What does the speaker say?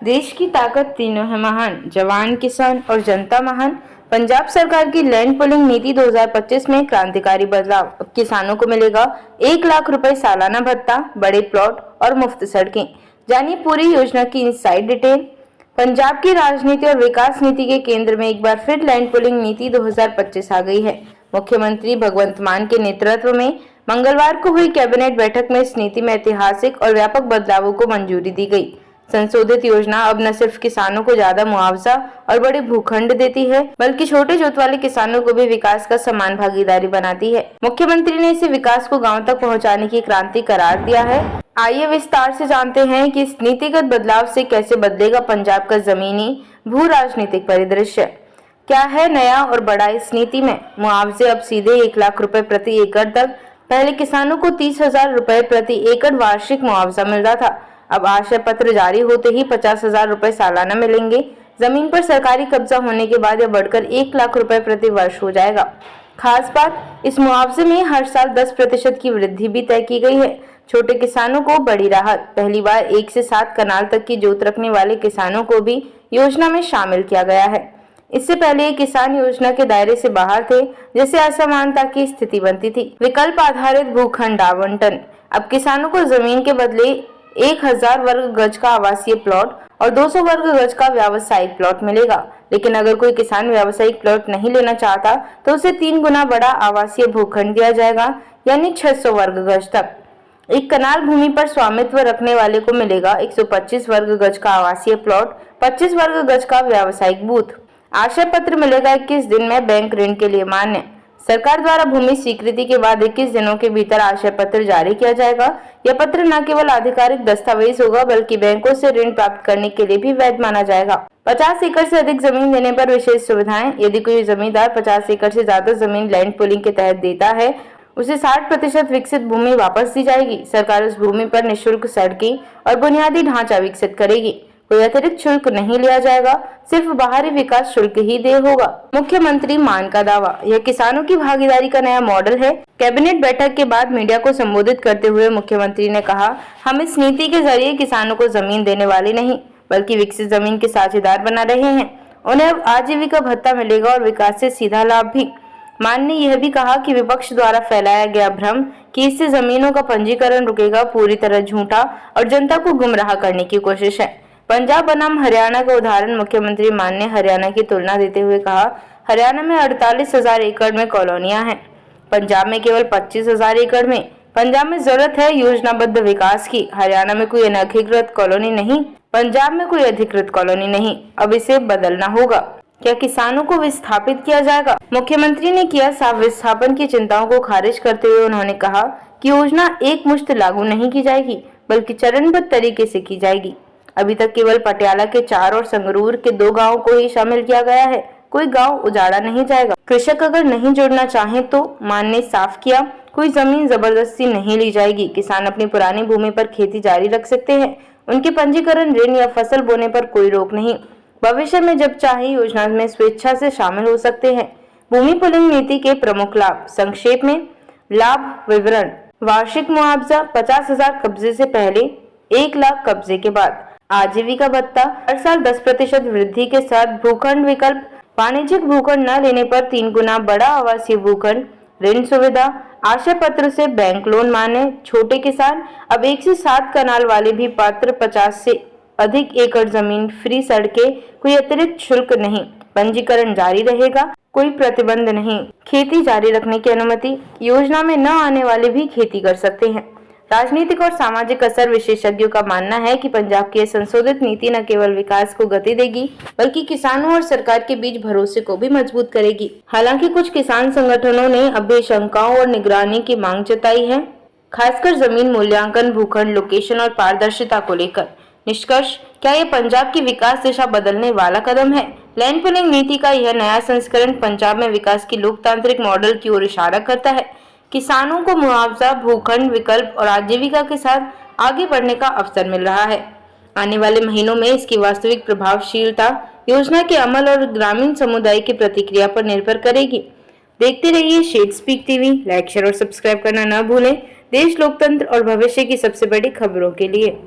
देश की ताकत तीनों है महान, जवान, किसान और जनता महान। पंजाब सरकार की लैंड पुलिंग नीति 2025 में क्रांतिकारी बदलाव। अब किसानों को मिलेगा 1 लाख रुपए सालाना भत्ता, बड़े प्लॉट और मुफ्त सड़कें। जानिए पूरी योजना की इनसाइड डिटेल। पंजाब की राजनीति और विकास नीति के केंद्र में एक बार फिर लैंड पुलिंग नीति 2025 आ गई है। मुख्यमंत्री भगवंत मान के नेतृत्व में मंगलवार को हुई कैबिनेट बैठक में इस नीति में ऐतिहासिक और व्यापक बदलावों को मंजूरी दी गई। संशोधित योजना अब न सिर्फ किसानों को ज्यादा मुआवजा और बड़े भूखंड देती है, बल्कि छोटे जोत वाले किसानों को भी विकास का समान भागीदारी बनाती है। मुख्यमंत्री ने इसे विकास को गांव तक पहुंचाने की क्रांति करार दिया है। आइए विस्तार से जानते हैं कि इस नीतिगत बदलाव से कैसे बदलेगा पंजाब का जमीनी भू राजनीतिक परिदृश्य। क्या है नया और बड़ा इस नीति में? मुआवजे अब सीधे 1 लाख रुपए प्रति एकड़ तक। पहले किसानों को 30,000 रुपए प्रति एकड़ वार्षिक मुआवजा मिलता था। अब आशय पत्र जारी होते ही 50,000 रुपए सालाना मिलेंगे। जमीन पर सरकारी कब्जा होने के बाद यह बढ़कर 1 लाख रुपए प्रति वर्ष हो जाएगा। खास बात, इस मुआवजे में हर साल 10% की वृद्धि भी तय की गई है। छोटे किसानों को बड़ी राहत। पहली बार 1 से 7 कनाल तक की जोत रखने वाले किसानों को भी योजना में शामिल किया गया है। इससे पहले ये किसान योजना के दायरे से बाहर थे, जिससे असमानता की स्थिति बनती थी। विकल्प आधारित भूखंड आवंटन। अब किसानों को जमीन के बदले 1000 वर्ग गज का आवासीय प्लॉट और 200 वर्ग गज का व्यावसायिक प्लॉट मिलेगा। लेकिन अगर कोई किसान व्यावसायिक प्लॉट नहीं लेना चाहता तो उसे 3 गुना बड़ा आवासीय भूखंड दिया जाएगा, यानी 600 वर्ग गज तक। 1 कनाल भूमि पर स्वामित्व रखने वाले को मिलेगा 125 वर्ग गज का आवासीय प्लॉट, 25 वर्ग गज का व्यावसायिक बूथ। आशय पत्र मिलेगा 21 दिन में बैंक ऋण के लिए मान्य। सरकार द्वारा भूमि स्वीकृति के बाद 21 दिनों के भीतर आशय पत्र जारी किया जाएगा। यह पत्र न केवल आधिकारिक दस्तावेज होगा, बल्कि बैंकों से ऋण प्राप्त करने के लिए भी वैध माना जाएगा। 50 एकड़ से अधिक जमीन देने पर विशेष सुविधाएं। यदि कोई जमींदार 50 एकड़ से ज्यादा जमीन लैंड पुलिंग के तहत देता है, उसे 60% विकसित भूमि वापस दी जाएगी। सरकार उस भूमि पर निःशुल्क सड़कें और बुनियादी ढांचा विकसित करेगी। कोई अतिरिक्त शुल्क नहीं लिया जाएगा, सिर्फ बाहरी विकास शुल्क ही देय होगा। मुख्यमंत्री मान का दावा। यह किसानों की भागीदारी का नया मॉडल है। कैबिनेट बैठक के बाद मीडिया को संबोधित करते हुए मुख्यमंत्री ने कहा, हम इस नीति के जरिए किसानों को जमीन देने वाले नहीं, बल्कि विकसित जमीन के साझेदार बना रहे हैं। उन्हें अब आजीविका भत्ता मिलेगा और विकास से सीधा लाभ भी। मान ने यह भी कहा कि विपक्ष द्वारा फैलाया गया भ्रम कि इससे जमीनों का पंजीकरण रुकेगा, पूरी तरह झूठा और जनता को गुमराह करने की कोशिश है। पंजाब बनाम हरियाणा का उदाहरण मुख्यमंत्री मान ने हरियाणा की तुलना देते हुए कहा, हरियाणा में 48,000 एकड़ में कॉलोनियां हैं, पंजाब में केवल 25,000 एकड़ में। पंजाब में जरूरत है योजनाबद्ध विकास की। हरियाणा में कोई अनधिकृत कॉलोनी नहीं, पंजाब में कोई अधिकृत कॉलोनी नहीं। अब इसे बदलना होगा। क्या किसानों को विस्थापित किया जाएगा? मुख्यमंत्री ने किया साफ। विस्थापन की चिंताओं को खारिज करते हुए उन्होंने कहा कि योजना एक मुश्त लागू नहीं की जाएगी, बल्कि चरणबद्ध तरीके से की जाएगी। अभी तक केवल पटियाला के 4 और संगरूर के 2 गांवों को ही शामिल किया गया है। कोई गांव उजाड़ा नहीं जाएगा। कृषक अगर नहीं जुड़ना चाहे तो मान ने साफ किया, कोई जमीन जबरदस्ती नहीं ली जाएगी। किसान अपनी पुरानी भूमि पर खेती जारी रख सकते हैं। उनके पंजीकरण, ऋण या फसल बोने पर कोई रोक नहीं। भविष्य में जब चाहे योजना में स्वेच्छा से शामिल हो सकते हैं। भूमि पुलिंग नीति के प्रमुख लाभ। संक्षेप में लाभ विवरण। वार्षिक मुआवजा 50,000 कब्जे से पहले, 1 लाख कब्जे के बाद। आजीविका भत्ता हर साल 10% वृद्धि के साथ। भूखंड विकल्प, वाणिज्यिक भूखंड न लेने पर 3 गुना बड़ा आवासीय भूखंड। ऋण सुविधा, आशय पत्र से बैंक लोन मान्य। छोटे किसान, अब 1 से 7 कनाल वाले भी पात्र। 50 से अधिक एकड़ जमीन, फ्री सड़कें, कोई अतिरिक्त शुल्क नहीं। पंजीकरण जारी रहेगा, कोई प्रतिबंध नहीं। खेती जारी रखने की अनुमति, योजना में न आने वाले भी खेती कर सकते हैं। राजनीतिक और सामाजिक असर। विशेषज्ञों का मानना है कि पंजाब की संशोधित नीति न केवल विकास को गति देगी, बल्कि किसानों और सरकार के बीच भरोसे को भी मजबूत करेगी। हालांकि कुछ किसान संगठनों ने अब भी शंकाओं और निगरानी की मांग जताई है, खासकर जमीन मूल्यांकन, भूखंड लोकेशन और पारदर्शिता को लेकर। निष्कर्ष, क्या ये पंजाब की विकास दिशा बदलने वाला कदम है? लैंड पुलिंग नीति का यह नया संस्करण पंजाब में विकास की लोकतांत्रिक मॉडल की ओर इशारा करता है। किसानों को मुआवजा, भूखंड विकल्प और आजीविका के साथ आगे बढ़ने का अवसर मिल रहा है। आने वाले महीनों में इसकी वास्तविक प्रभावशीलता योजना के अमल और ग्रामीण समुदाय की प्रतिक्रिया पर निर्भर करेगी। देखते रहिए shed speak TV. Like, share और सब्सक्राइब करना न भूलें। देश, लोकतंत्र और भविष्य की सबसे बड़ी खबरों के लिए।